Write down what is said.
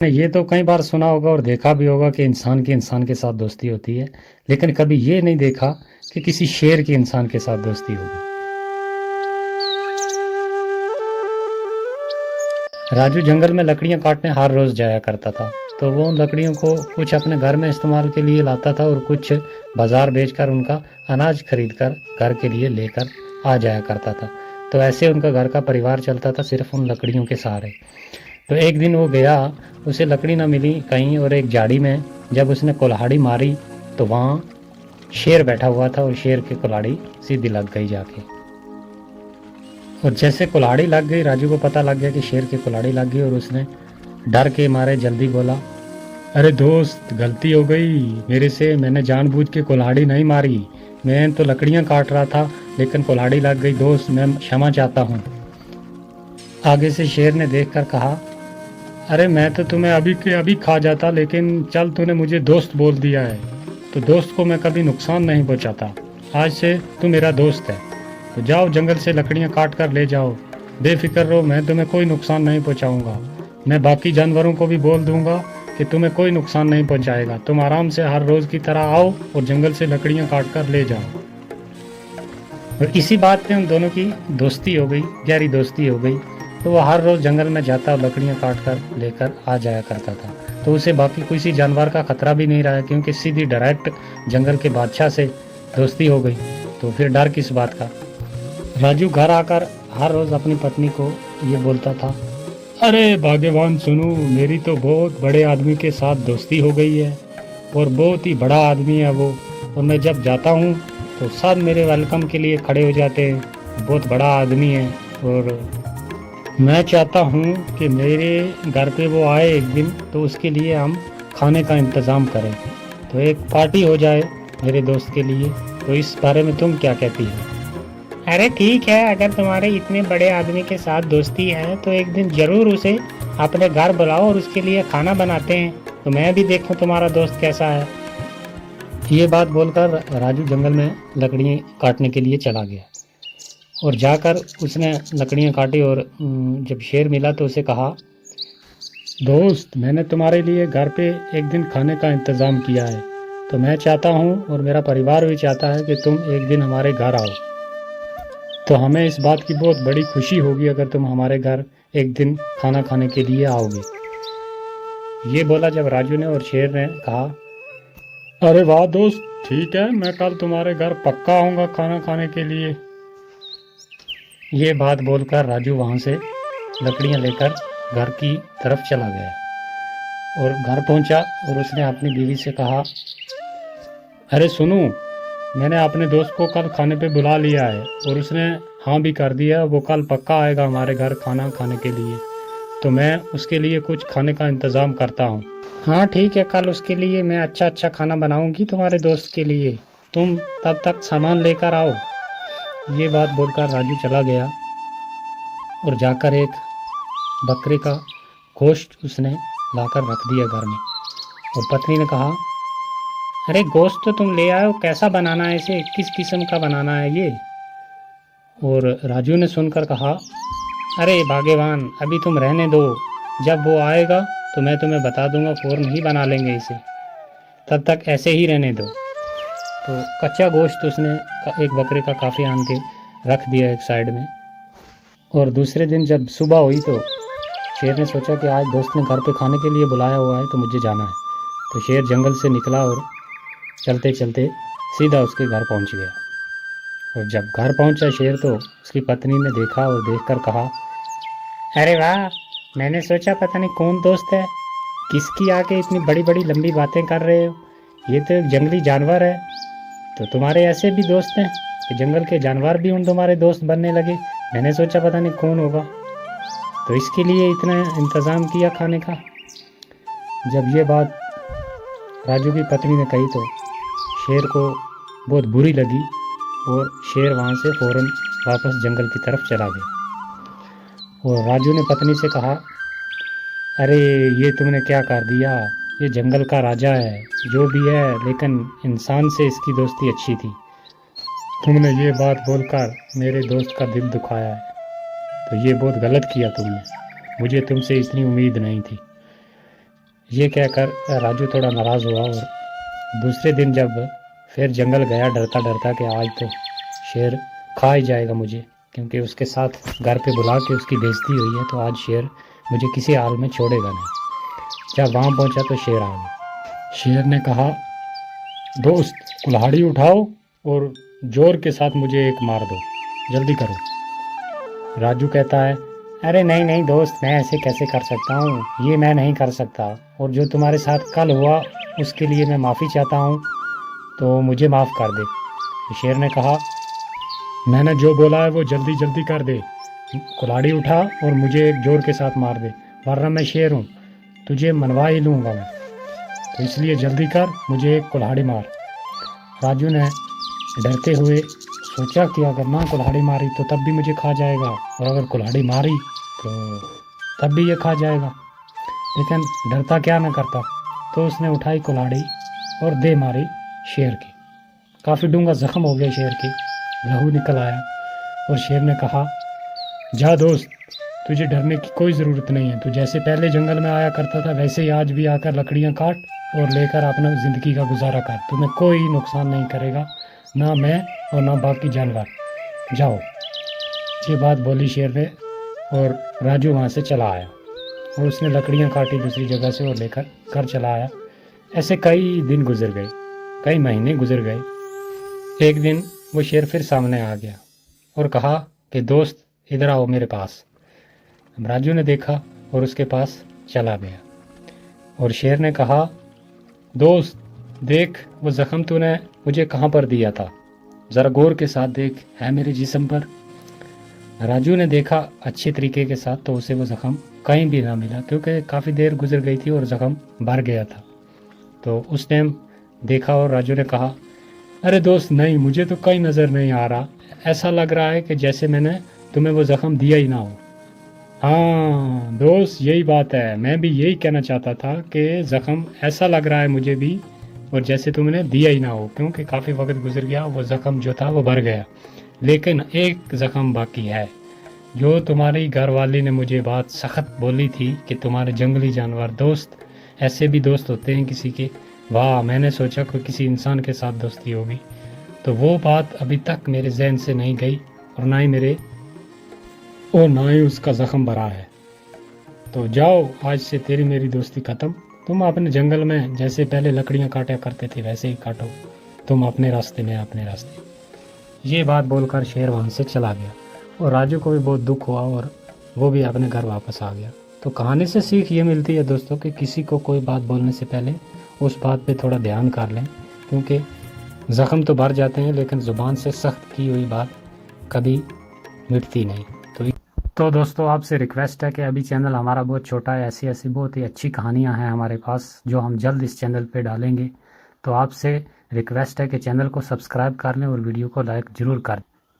ये तो कई बार सुना होगा और देखा भी होगा कि इंसान के साथ दोस्ती होती है, लेकिन कभी ये नहीं देखा कि किसी शेर की इंसान के साथ दोस्ती होगी। राजू जंगल में लकड़ियां काटने हर रोज जाया करता था। तो वो उन लकड़ियों को कुछ अपने घर में इस्तेमाल के लिए लाता था और कुछ बाजार बेचकर उनका अनाज खरीदकर घर के लिए लेकर आ जाया करता था। तो ऐसे उनका घर का परिवार चलता था सिर्फ उन लकड़ियों के सहारे। तो एक दिन वो गया, उसे लकड़ी ना मिली कहीं, और एक झाड़ी में जब उसने कुल्हाड़ी मारी तो वहाँ शेर बैठा हुआ था और शेर की कुल्हाड़ी सीधी लग गई जाके। और जैसे कुल्हाड़ी लग गई, राजू को पता लग गया कि शेर की कुल्हाड़ी लग गई, और उसने डर के मारे जल्दी बोला, अरे दोस्त, गलती हो गई मेरे से, मैंने जानबूझ के कुल्हाड़ी नहीं मारी, मैं तो लकड़ियां काट रहा था लेकिन कुल्हाड़ी लग गई दोस्त, मैं क्षमा चाहता हूँ। आगे से शेर ने देखकर कहा, अरे मैं तो तुम्हें अभी के अभी खा जाता, लेकिन चल तूने मुझे दोस्त बोल दिया है तो दोस्त को मैं कभी नुकसान नहीं पहुंचाता। आज से तू मेरा दोस्त है, तो जाओ जंगल से लकड़ियां काट कर ले जाओ, बेफिक्र रहो, मैं तुम्हें कोई नुकसान नहीं पहुंचाऊंगा। मैं बाकी जानवरों को भी बोल दूंगा कि तुम्हें कोई नुकसान नहीं पहुंचाएगा, तुम आराम से हर रोज की तरह आओ और जंगल से लकड़ियां काट कर ले जाओ। और इसी बात पे उन दोनों की दोस्ती हो गई, गहरी दोस्ती हो गई। तो वो हर रोज जंगल में जाता और लकड़ियां काट कर लेकर आ जाया करता था। तो उसे बाकी किसी जानवर का खतरा भी नहीं रहा, क्योंकि सीधी डायरेक्ट जंगल के बादशाह से दोस्ती हो गई, तो फिर डर किस बात का। राजू घर आकर हर रोज अपनी पत्नी को ये बोलता था, अरे भाग्यवान सुनो, मेरी तो बहुत बड़े आदमी के साथ दोस्ती हो गई है और बहुत ही बड़ा आदमी है वो, और मैं जब जाता हूँ तो सब मेरे वेलकम के लिए खड़े हो जाते हैं, बहुत बड़ा आदमी है, और मैं चाहता हूँ कि मेरे घर पे वो आए एक दिन, तो उसके लिए हम खाने का इंतज़ाम करें, तो एक पार्टी हो जाए मेरे दोस्त के लिए। तो इस बारे में तुम क्या कहती हो? अरे ठीक है, अगर तुम्हारे इतने बड़े आदमी के साथ दोस्ती है तो एक दिन जरूर उसे अपने घर बुलाओ और उसके लिए खाना बनाते हैं, तो मैं भी देखूं तुम्हारा दोस्त कैसा है। ये बात बोलकर राजू जंगल में लकड़ियाँ काटने के लिए चला गया, और जाकर उसने लकड़ियाँ काटी, और जब शेर मिला तो उसे कहा, दोस्त, मैंने तुम्हारे लिए घर पे एक दिन खाने का इंतज़ाम किया है, तो मैं चाहता हूँ और मेरा परिवार भी चाहता है कि तुम एक दिन हमारे घर आओ, तो हमें इस बात की बहुत बड़ी खुशी होगी अगर तुम हमारे घर एक दिन खाना खाने के लिए आओगे। ये बोला जब राजू ने, और शेर ने कहा, अरे वाह दोस्त, ठीक है, मैं कल तुम्हारे घर पक्का आऊँगा खाना खाने के लिए। ये बात बोलकर राजू वहाँ से लकड़ियाँ लेकर घर की तरफ चला गया, और घर पहुँचा और उसने अपनी बीवी से कहा, अरे सुनो, मैंने अपने दोस्त को कल खाने पे बुला लिया है और उसने हाँ भी कर दिया, वो कल पक्का आएगा हमारे घर खाना खाने के लिए, तो मैं उसके लिए कुछ खाने का इंतज़ाम करता हूँ। हाँ ठीक है, कल उसके लिए मैं अच्छा अच्छा खाना बनाऊंगी तुम्हारे दोस्त के लिए, तुम तब तक सामान लेकर आओ। ये बात बोलकर राजू चला गया और जाकर एक बकरे का गोश्त उसने लाकर रख दिया घर में, और पत्नी ने कहा, अरे गोश्त तो तुम ले आए हो, कैसा बनाना है इसे, किस किस्म का बनाना है ये? और राजू ने सुनकर कहा, अरे भाग्यवान, अभी तुम रहने दो, जब वो आएगा तो मैं तुम्हें बता दूंगा, फ़ौरन ही बना लेंगे इसे, तब तक ऐसे ही रहने दो। तो कच्चा गोश्त उसने एक बकरे का काफ़ी आन के रख दिया एक साइड में। और दूसरे दिन जब सुबह हुई तो शेर ने सोचा कि आज दोस्त ने घर पे खाने के लिए बुलाया हुआ है तो मुझे जाना है। तो शेर जंगल से निकला और चलते चलते सीधा उसके घर पहुंच गया। और जब घर पहुंचा शेर तो उसकी पत्नी ने देखा और देखकर कहा, अरे वाह, मैंने सोचा पता नहीं कौन दोस्त है, किसकी आके इतनी बड़ी बड़ी लंबी बातें कर रहे हो, ये तो एक जंगली जानवर है। तो तुम्हारे ऐसे भी दोस्त हैं कि जंगल के जानवर भी उन तुम्हारे दोस्त बनने लगे, मैंने सोचा पता नहीं कौन होगा, तो इसके लिए इतना इंतज़ाम किया खाने का। जब ये बात राजू की पत्नी ने कही तो शेर को बहुत बुरी लगी, और शेर वहाँ से फ़ौरन वापस जंगल की तरफ चला गया। और राजू ने पत्नी से कहा, अरे ये तुमने क्या कर दिया, ये जंगल का राजा है जो भी है, लेकिन इंसान से इसकी दोस्ती अच्छी थी, तुमने ये बात बोलकर मेरे दोस्त का दिल दुखाया है, तो ये बहुत गलत किया तुमने, मुझे तुमसे इतनी उम्मीद नहीं थी। ये कहकर राजू थोड़ा नाराज़ हुआ और दूसरे दिन जब फिर जंगल गया डरता डरता कि आज तो शेर खा ही जाएगा मुझे, क्योंकि उसके साथ घर पे बुला के उसकी बेइज्जती हुई है, तो आज शेर मुझे किसी हाल में छोड़ेगा नहीं। जब वहाँ पहुँचा तो शेर आ गया। शेर ने कहा, दोस्त कुल्हाड़ी उठाओ और जोर के साथ मुझे एक मार दो, जल्दी करो। राजू कहता है, अरे नहीं नहीं दोस्त, मैं ऐसे कैसे कर सकता हूँ, ये मैं नहीं कर सकता, और जो तुम्हारे साथ कल हुआ उसके लिए मैं माफ़ी चाहता हूँ, तो मुझे माफ़ कर दे। शेर ने कहा, मैंने जो बोला है वो जल्दी जल्दी कर दे, कुल्हाड़ी उठा और मुझे एक जोर के साथ मार दे, वरना मैं शेर हूँ, तुझे मनवा ही लूँगा मैं, तो इसलिए जल्दी कर, मुझे एक कुल्हाड़ी मार। राजू ने डरते हुए सोचा कि अगर ना कुल्हाड़ी मारी तो तब भी मुझे खा जाएगा, और अगर कुल्हाड़ी मारी तो तब भी ये खा जाएगा, लेकिन डरता क्या ना करता। तो उसने उठाई कुल्हाड़ी और दे मारी शेर की। काफ़ी डूंगा जख्म हो गया शेर की, लहू निकल आया, और शेर ने कहा, जा दोस्त, तुझे डरने की कोई ज़रूरत नहीं है, तू जैसे पहले जंगल में आया करता था वैसे ही आज भी आकर लकड़ियाँ काट और लेकर अपना ज़िंदगी का गुजारा कर, तुम्हें कोई नुकसान नहीं करेगा, ना मैं और ना बाकी जानवर, जाओ। ये बात बोली शेर ने, और राजू वहाँ से चला आया और उसने लकड़ियाँ काटी दूसरी जगह से और लेकर घर चला आया। ऐसे कई दिन गुजर गए, कई महीने गुजर गए। एक दिन वो शेर फिर सामने आ गया और कहा कि दोस्त इधर आओ मेरे पास। राजू ने देखा और उसके पास चला गया, और शेर ने कहा, दोस्त देख, वो ज़ख्म तूने मुझे कहाँ पर दिया था, ज़रा गौर के साथ देख, है मेरे जिस्म पर। राजू ने देखा अच्छे तरीके के साथ, तो उसे वो ज़ख्म कहीं भी ना मिला, क्योंकि काफ़ी देर गुजर गई थी और ज़ख्म भर गया था। तो उस टाइम देखा और राजू ने कहा, अरे दोस्त नहीं, मुझे तो कहीं नज़र नहीं आ रहा, ऐसा लग रहा है कि जैसे मैंने तुम्हें वो ज़ख्म दिया ही ना हो। हाँ दोस्त, यही बात है, मैं भी यही कहना चाहता था कि ज़ख्म ऐसा लग रहा है मुझे भी, और जैसे तुमने दिया ही ना हो, क्योंकि काफ़ी वक्त गुजर गया, वो ज़ख्म जो था वो भर गया, लेकिन एक ज़ख्म बाकी है। जो तुम्हारी घरवाली ने मुझे बात सख्त बोली थी कि तुम्हारे जंगली जानवर दोस्त, ऐसे भी दोस्त होते हैं किसी के, वाह, मैंने सोचा कोई किसी इंसान के साथ दोस्ती होगी, तो वो बात अभी तक मेरे जहन से नहीं गई, और ना ही उसका ज़ख्म भरा है। तो जाओ, आज से तेरी मेरी दोस्ती ख़त्म, तुम अपने जंगल में जैसे पहले लकड़ियाँ काटा करते थे वैसे ही काटो, तुम अपने रास्ते में अपने रास्ते। ये बात बोलकर शेर वहाँ से चला गया, और राजू को भी बहुत दुख हुआ और वो भी अपने घर वापस आ गया। तो कहानी से सीख ये मिलती है दोस्तों कि किसी को कोई बात बोलने से पहले उस बात पे थोड़ा ध्यान कर लें, क्योंकि ज़ख्म तो भर जाते हैं लेकिन ज़ुबान से सख्त की हुई बात कभी मिटती नहीं। तो दोस्तों, आपसे रिक्वेस्ट है कि अभी चैनल हमारा बहुत छोटा है, ऐसी ऐसी बहुत ही अच्छी कहानियां हैं हमारे पास जो हम जल्द इस चैनल पे डालेंगे। तो आपसे रिक्वेस्ट है कि चैनल को सब्सक्राइब कर लें और वीडियो को लाइक ज़रूर कर दें।